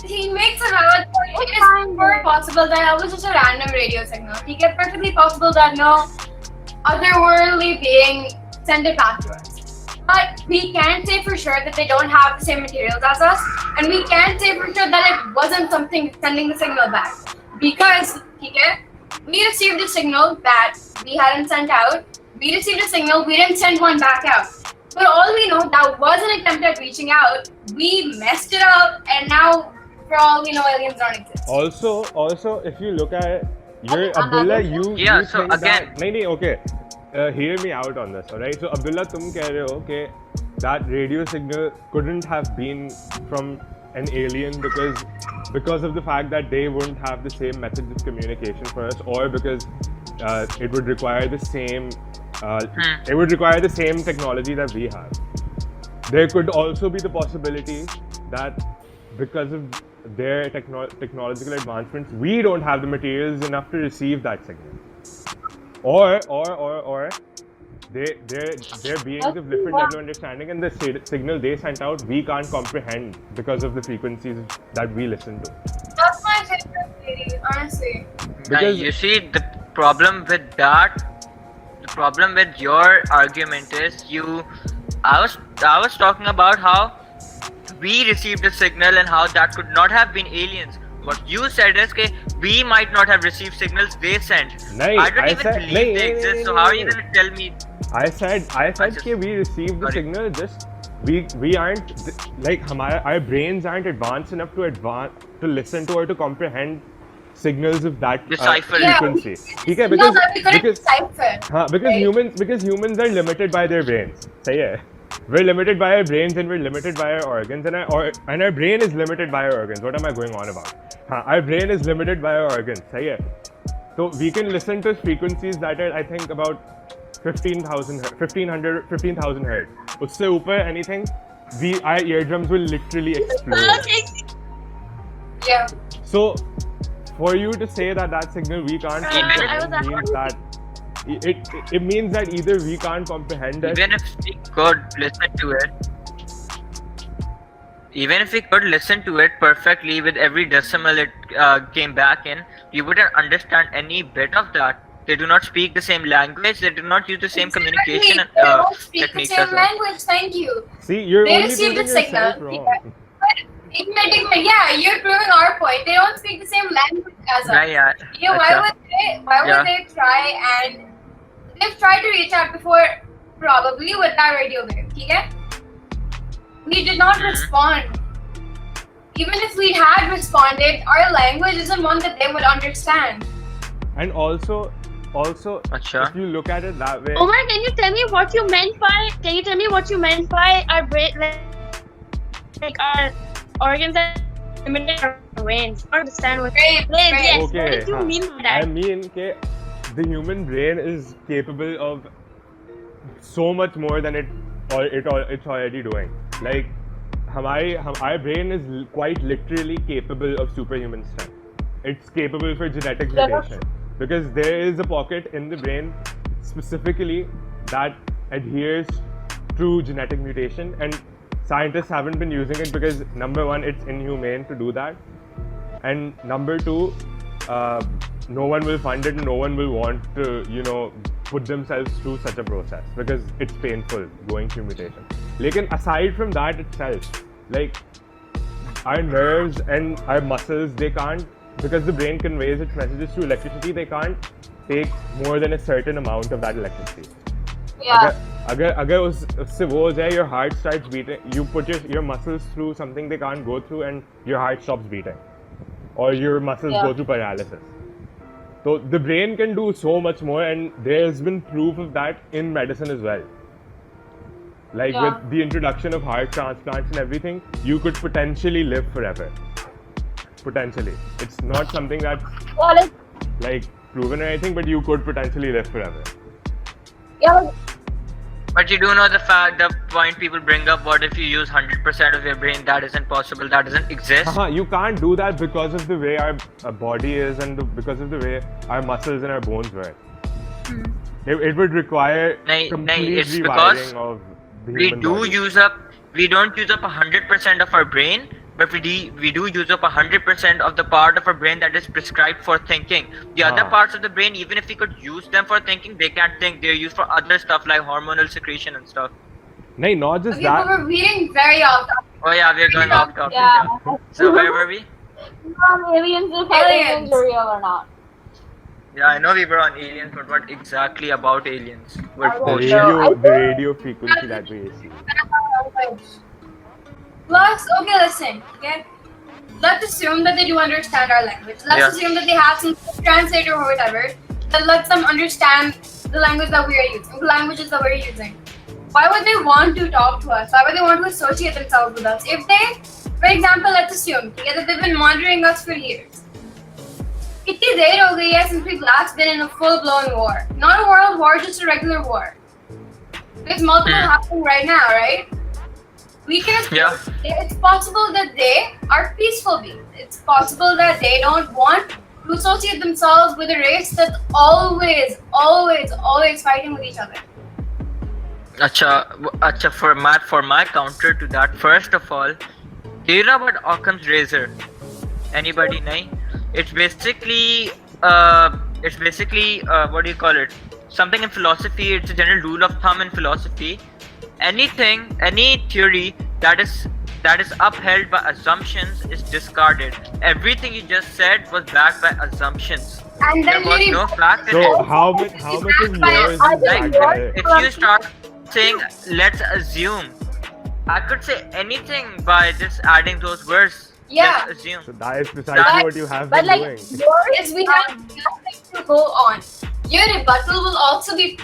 he makes a valid point. It is very possible that that was just a random radio signal. He gets perfectly possible that no otherworldly being sent it back to us. But we can't say for sure that they don't have the same materials as us, and we can't say for sure that it wasn't something sending the signal back. Because we received a signal that we hadn't sent out. We received a signal, we didn't send one back out. But all we know, that was an attempt at reaching out. We messed it up, and now, for all we know, aliens don't exist. Also, if you look at it, Abdullah, you so think again, that, okay. Hear me out on this, alright? So Abdullah, tum keh rahe ho ke that radio signal couldn't have been from an alien because of the fact that they wouldn't have the same methods of communication for us, or because it would require the same technology that we have. There could also be the possibility that because of their technological advancements, we don't have the materials enough to receive that signal. Or they're beings of different level of understanding, and the signal they sent out we can't comprehend because of the frequencies that we listen to. That's my favorite theory, honestly. Because you see, the problem with your argument is I was talking about how we received a signal and how that could not have been aliens. What you said is that we might not have received signals they sent. I don't even believe they exist. So how are you going to tell me? I said that we received the signal. Just we aren't like our brains aren't advanced enough to listen to or to comprehend signals of that frequency. Because humans are limited by their brains. We're limited by our brains and we're limited by our organs, and our brain is limited by our organs. What am I going on about? Our brain is limited by our organs. So we can listen to frequencies that are, I think, about 15,000 hertz. Usse upar anything, our eardrums will literally explode. Yeah. So for you to say that signal we can't means that it means that either we can't comprehend it. Even if we could listen to it perfectly with every decimal it came back in, you wouldn't understand any bit of that. They do not speak the same language. They do not use the same communication techniques. The same language. Thank you. See, you're they only received proving the signal. wrong. Yeah, you're proving our point. They don't speak the same language as us. Why would they try and they've tried to reach out before, probably with that radio wave. Okay? We did not respond. Even if we had responded, our language isn't one that they would understand. And also, if you look at it that way. Omar, can you tell me what you meant by our brain, like our organs are limited our brains? I don't understand what. Brain. Yes. Okay, what did you mean by that? I mean that the human brain is capable of so much more than it's already doing. Like, our brain is quite literally capable of superhuman strength. It's capable for genetic mutation. Because there is a pocket in the brain specifically that adheres to genetic mutation, and scientists haven't been using it because number one, it's inhumane to do that, and number two, no one will fund it and no one will want to, put themselves through such a process because it's painful going through mutation. Lekin aside from that itself, like our nerves and our muscles, they can't, because the brain conveys its messages through electricity, they can't take more than a certain amount of that electricity. Yeah. Agar usse wo ho jaye, your heart starts beating, you put your muscles through something they can't go through and your heart stops beating. Or your muscles go through paralysis. So the brain can do so much more, and there's been proof of that in medicine as well. Like with the introduction of heart transplants and everything, you could potentially live forever. Potentially. It's not something that's like proven or anything, but you could potentially live forever. Yeah. But you do know the point people bring up, what if you use 100% of your brain? That isn't possible, that doesn't exist. You can't do that because of the way our body is and because of the way our muscles and our bones work. It would require complete rewiring of the human body. We don't use up 100% of our brain, but we do use up 100% of the part of our brain that is prescribed for thinking. The other parts of the brain, even if we could use them for thinking, they can't think. They're used for other stuff like hormonal secretion and stuff. No, not just Okay, that. but we're veering very off topic. Oh yeah, we're going off topic. Yeah. So where were we? Aliens, if aliens are real or not. Yeah, I know we were on aliens, but what exactly about aliens? We're I The don't both. know. the radio frequency that we see. Plus, okay, listen, okay? Let's assume that they do understand our language. Let's Yeah. assume that they have some translator or whatever that lets them understand the language that we are using, the languages that we're using. Why would they want to talk to us? Why would they want to associate themselves with us? If they, for example, let's assume okay, that they've been monitoring us for years. Itni der ho gayi hai since we've last been in a full-blown war. Not a world war, just a regular war. There's multiple happening right now, right? We can assume Yeah. it's possible that they are peaceful beings. It's possible that they don't want to associate themselves with a race that's always fighting with each other. Acha, for my counter to that, first of all, do you know about Occam's razor? Anybody know? It's basically what do you call it? Something in philosophy. It's a general rule of thumb in philosophy. Any theory that is upheld by assumptions is discarded. Everything you just said was backed by assumptions. And There then was we no fact in So it. how much is yours I backed think by yours- it? If you start saying let's assume, I could say anything by just adding those words. Yeah. Let's assume. So that is precisely But- what you have But been like doing. yours, yes, we have nothing to go on. Your rebuttal will also be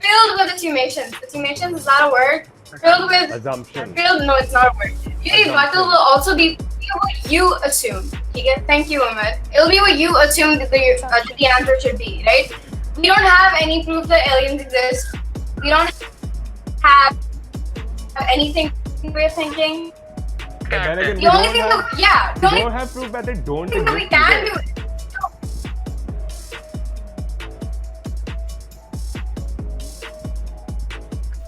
filled with assumptions. Assumptions is not a word. Filled with Assumption. no, it's not a word. Your rebuttal will also be what you assume. Okay? Thank you, Ahmed. It'll be what you assume that the answer should be, right? We don't have any proof that aliens exist. We don't have anything we're thinking. But then again, The only thing that, yeah, the we only don't have proof that they don't thing that we exist can either. do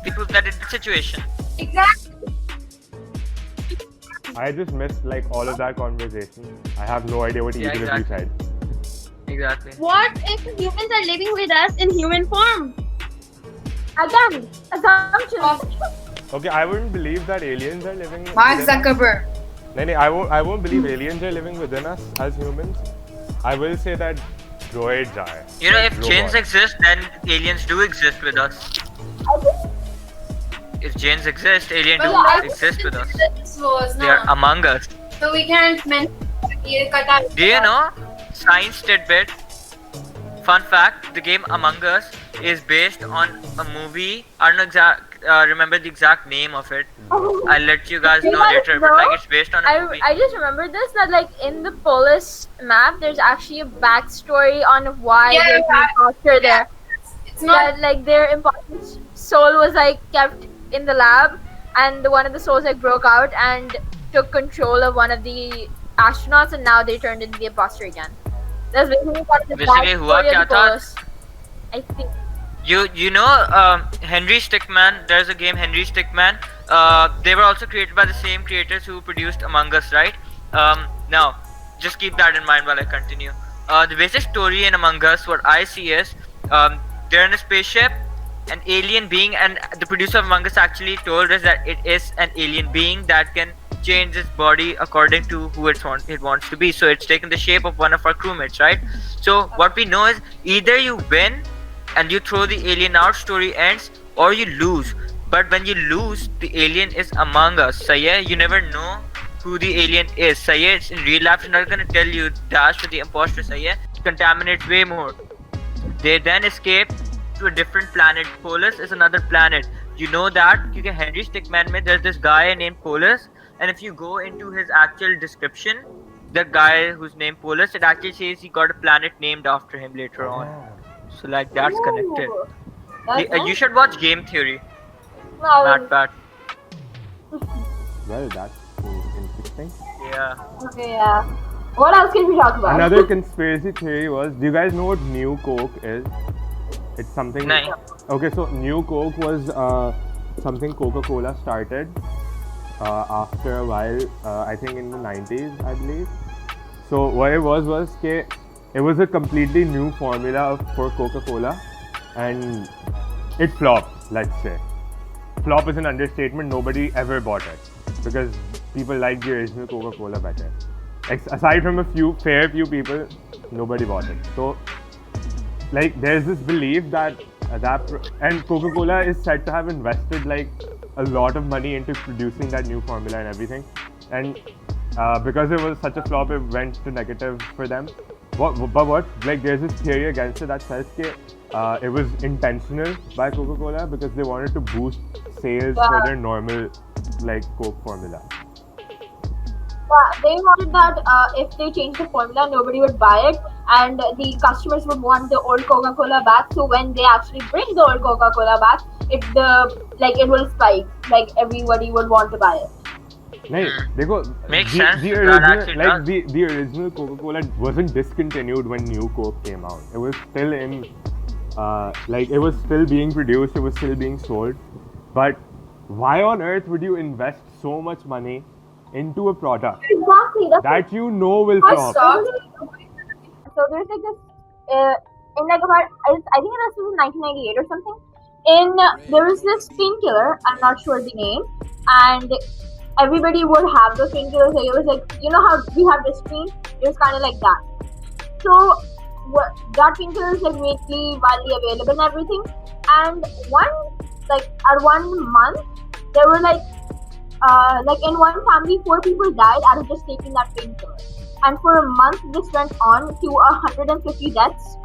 People that in the situation. exactly. I just missed like all of that conversation. I have no idea what Yeah, either of you said. Exactly. What if humans are living with us in human form? again, assumptions. Okay, I wouldn't believe that aliens are living. Mark within us. Zuckerberg. No, I won't believe aliens are living within us as humans. I will say that droids are. You know, like if genes robots. exist, then aliens do exist with us. I think If genes exist, aliens But do I exist with us. This was They are not. among us. So we can't mention. Do you know? Science tidbit. Fun fact: the game Among Us is based on a movie. I don't remember the exact name of it. I'll let you guys know later. But like, it's based on a movie. I just remember this that like in the Polis map, there's actually a backstory on why Yeah, there's an imposter there. It's not. That like their imposter soul was like kept in the lab, and one of the souls like broke out and took control of one of the astronauts, and now they turned into the imposter again. That's basically part of the Basically, hua backstory kya of the tha? Polis. I think. You know Henry Stickmin. There's a game Henry Stickmin. They were also created by the same creators who produced Among Us, right? Now, just keep that in mind while I continue. The basic story in Among Us, what I see is, they're in a spaceship, an alien being, and the producer of Among Us actually told us that it is an alien being that can change its body according to who it wants to be. So it's taken the shape of one of our crewmates, right? So what we know is either you win and you throw the alien out, story ends, or you lose. But when you lose, the alien is among us. Saye, you never know who the alien is. Saye, it's in real life, it's not gonna tell you dash with the imposter. Saye, contaminate way more. They then escape to a different planet. Polis is another planet. You know that because Henry Stickmin mein there's this guy named Polis, and if you go into his actual description, the guy who's named Polis, it actually says he got a planet named after him later on. So like that's connected. Ooh, that's You should watch Game Theory. Well, Not bad. Well, that's interesting. Yeah. okay, yeah. What else can we talk about? Another conspiracy theory was, do you guys know what New Coke is? It's something. Nahin. Okay, so New Coke was something Coca-Cola started after a while, I think in the 90s, I believe. So what it was that it was a completely new formula for Coca-Cola, and it flopped. Let's say, flop is an understatement. Nobody ever bought it because people liked the original Coca-Cola better. Aside from a few people, nobody bought it. So, like, there's this belief that and Coca-Cola is said to have invested like a lot of money into producing that new formula and everything, and because it was such a flop, it went to negative for them. Like, there's this theory against it that says that it was intentional by Coca-Cola because they wanted to boost sales for their normal like Coke formula. They wanted that if they changed the formula, nobody would buy it, and the customers would want the old Coca-Cola back. So when they actually bring the old Coca-Cola back, it will spike. Like, everybody would want to buy it. Makes sense. The original, the original Coca-Cola wasn't discontinued when new Coke came out. It was still in, it was still being produced. It was still being sold. But why on earth would you invest so much money into a product that you know will flop? So there's like this, in like about, I think this was in 1998 or something. There was this painkiller, I'm not sure the name, and everybody would have those painkillers. Like, it was like, you know how we have this screen? It was kind of like that. So that painkiller is like widely available and everything. And at 1 month, there were like in one family, 4 people died out of just taking that painkiller. And for a month, this went on to 150 deaths,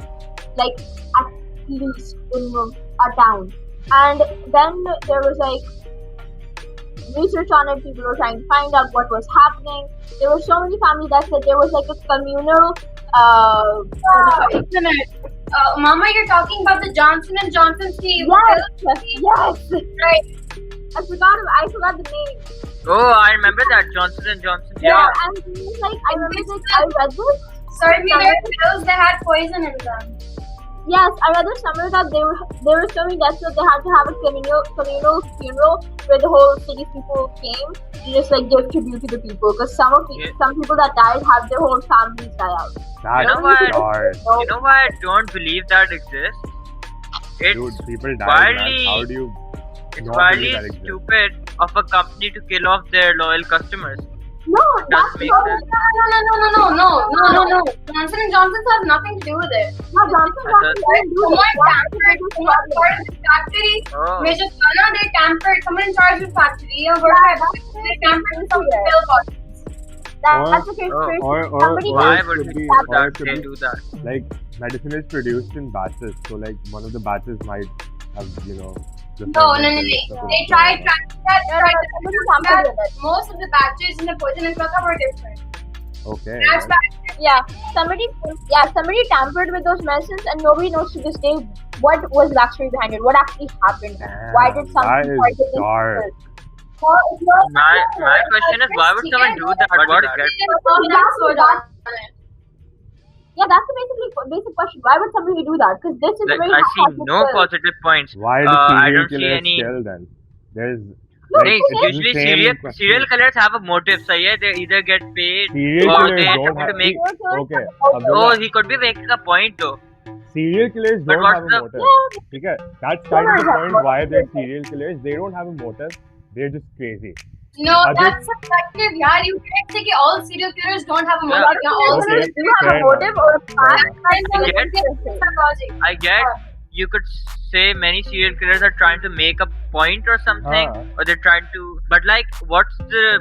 like at least in a town. And then there was like research on it. People were trying to find out what was happening. There were so many family deaths that there was like a communal. Wait a minute. Mama, you're talking about the Johnson & Johnson tea. Yes. Right. I forgot the name. Oh, I remember that Johnson & Johnson. Yeah, and it was like, I read this. Sorry, there were pills that had poison in them. Yes, I read this somewhere that there were so many deaths that they had to have a communal funeral where the whole city's people came to just like give tribute to the people, because some people that died have their whole families die out. You know why I don't believe that exists? Dude, people die, man. How do you? It's wildly stupid of a company to kill off their loyal customers. No, that's make not. sense. No. Johnson & Johnson has nothing to do with it. No, Johnson didn't do Someone part of the factory. Major Sana, they tampered. Someone in charge of the factory. They tampered with some of the pill bottles. That's okay. Why would they do that? Like, medicine is produced in batches, so like one of the batches might have, No. They tried that. Most of the batches in the poison and Praka were different. Okay. Somebody tampered with those medicines, and nobody knows to this day what was the backstory behind it. What actually happened? Why did something that is dark. My question is, why would someone do that? Yeah, that's the basic question. Why would somebody do that? Because this is very I see no positive points. Why do serial killers kill then? There's usually serial killers have a motive. So yeah, they either get paid or they have to make. Okay. Oh, he could be making a point though. Serial killers don't have a motive. Okay, that's kind of the point why they're serial killers. They don't have a motive. They're just crazy. No, that's subjective, yaar. You can't say that all serial killers don't have a motive. All serial killers have a motive or a path. I get you could say many serial killers are trying to make a point or something, or they're trying to. But like, what's the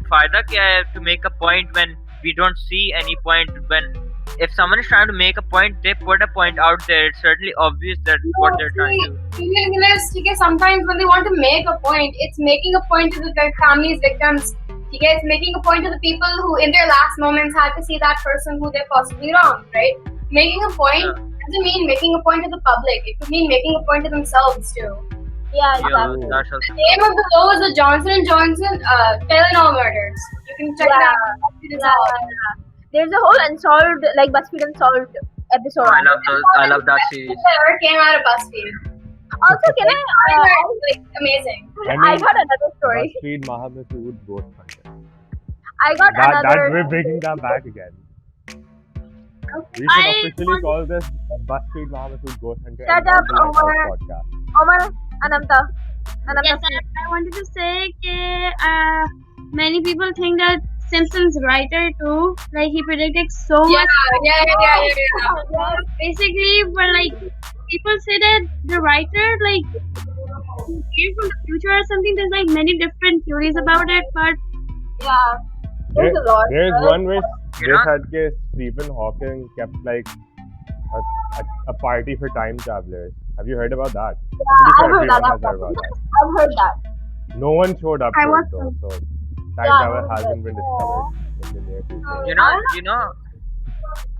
fayda kya hai to make a point when we don't see any point? When if someone is trying to make a point, they put a point out there. It's certainly obvious that what they're trying to. Serial killers, sometimes when they want to make a point, it's making a point to the family's victims. It's making a point to the people who, in their last moments, had to see that person who they possibly wronged, right? Making a point doesn't mean making a point to the public. It could mean making a point to themselves too. Yeah, exactly. The name of the law was the Johnson & Johnson Tylenol murders. You can check it out. There's a whole Unsolved, like BuzzFeed Unsolved episode. I love that series. It never came out of BuzzFeed. Also, can Like, amazing. I got another story. BuzzFeed Mahamasood Ghost Hunter. I got That another. we're bringing that back again. We should officially call this BuzzFeed Mahamasood Ghost Hunter Shut and not up, the Lighthouse Omar. podcast. Omar, Anamta. Yes, I wanted to say that many people think that Simpsons writer too, like he predicted so much. Yeah. Basically, but like people say that the writer like came from the future or something. There's like many different theories about it, but Yeah. There's a lot. There's right? one where You they know- said that Stephen Hawking kept like a party for time travelers. Have you heard about that? I'm I've pretty heard sure that. everyone has heard about that. I've heard that. No one showed up I to it was- though, so time Yeah, travel I hasn't been heard discovered in the near future. You know,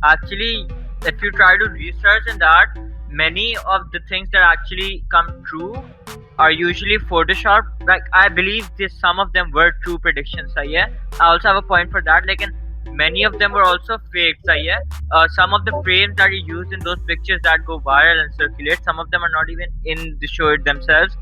actually, if you try to research in that, many of the things that actually come true are usually photoshopped. Like, I believe some of them were true predictions, yeah. I also have a point for that. Like, many of them were also faked, yeah. Some of the frames that you use in those pictures that go viral and circulate, some of them are not even in the show it themselves.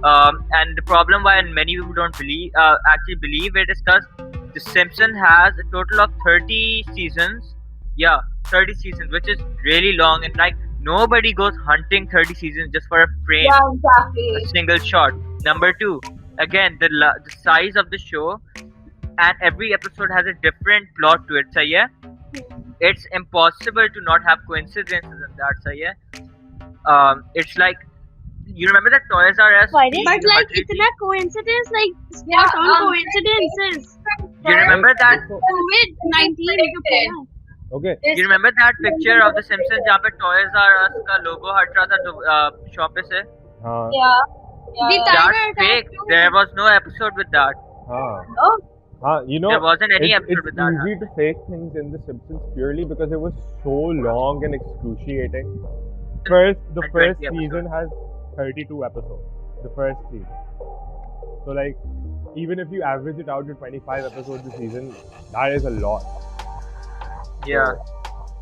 And the problem why many people don't actually believe it is because The Simpsons has a total of 30 seasons. Yeah, 30 seasons, which is really long, and like nobody goes hunting 30 seasons just for a frame, Yeah, exactly. a single shot. Number two, again, the size of the show, and every episode has a different plot to it. So yeah, it's impossible to not have coincidences in that. So yeah, it's like, you remember that Toys R Us? but scene like you had it's with not coincidence, like Yeah, spot on coincidences. You remember that? COVID-19 Okay. You remember that picture of the Simpsons जहाँ पे Toys R Us का logo हट रहा था shop पे से? हाँ. Yeah. The Yeah. timer That's attack fake. too. There was no episode with that. हाँ. Oh, You know, There wasn't any it's episode with that. easy to fake things in The Simpsons purely because it was so long and excruciating. The And 20 first episodes. season has 32 episodes. The first season. So like, even if you average it out to 25 episodes a season, that is a lot. Yeah.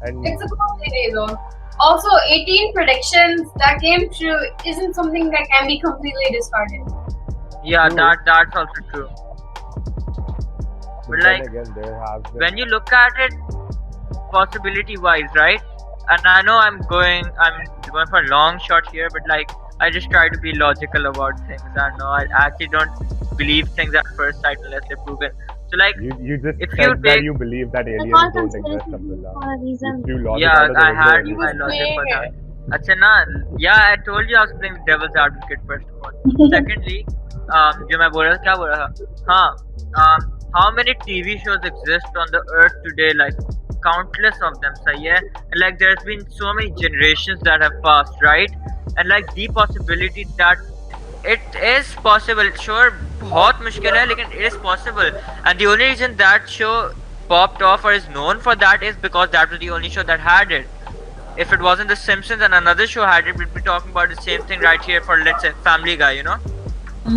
And It's a complicated though. Also, 18 predictions that came true isn't something that can be completely discarded. Yeah, True. that's also true. but But then like, again, there have been. when you look at it possibility wise, right? And I know I'm going for a long shot here, but like, I just try to be logical about things. I know I actually don't believe things at first sight unless they're proven. So like, You just if said you that take- you believe that It's aliens all don't exist, conspiracy Abdullah. for a reason. You logic yeah, out of the I window had and you my said logic for saying that. Acha na, yeah, I told you I was playing devil's advocate first of all. Secondly, जो मैं बोल रहा था, क्या बोल रहा था? हाँ, how many TV shows exist on the earth today? Like countless of them, so yeah. And like there's been so many generations that have passed, right? And like the possibility that it is possible, sure, बहुत मुश्किल है, लेकिन it is possible. And the only reason that show popped off or is known for that is because that was the only show that had it. If it wasn't The Simpsons and another show had it, we'd be talking about the same thing right here for, let's say, Family Guy, you know?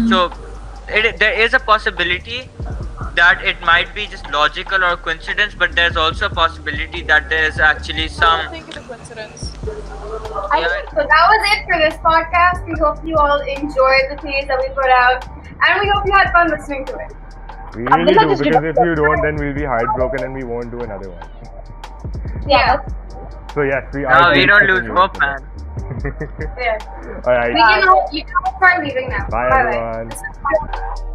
So there is a possibility that it might be just logical or coincidence, but there's also a possibility that there is actually I some. don't think it's a coincidence. I think so that was it for this podcast. We hope you all enjoyed the theories that we put out, and we hope you had fun listening to it. We really Abdullah do, just because did- if you don't, then we'll be heartbroken and we won't do another one. Yeah. So yes, we are. No, we don't keeping lose you hope, informed. man. Yeah. Alright. You can all start leaving now. Bye, Bye-bye. everyone.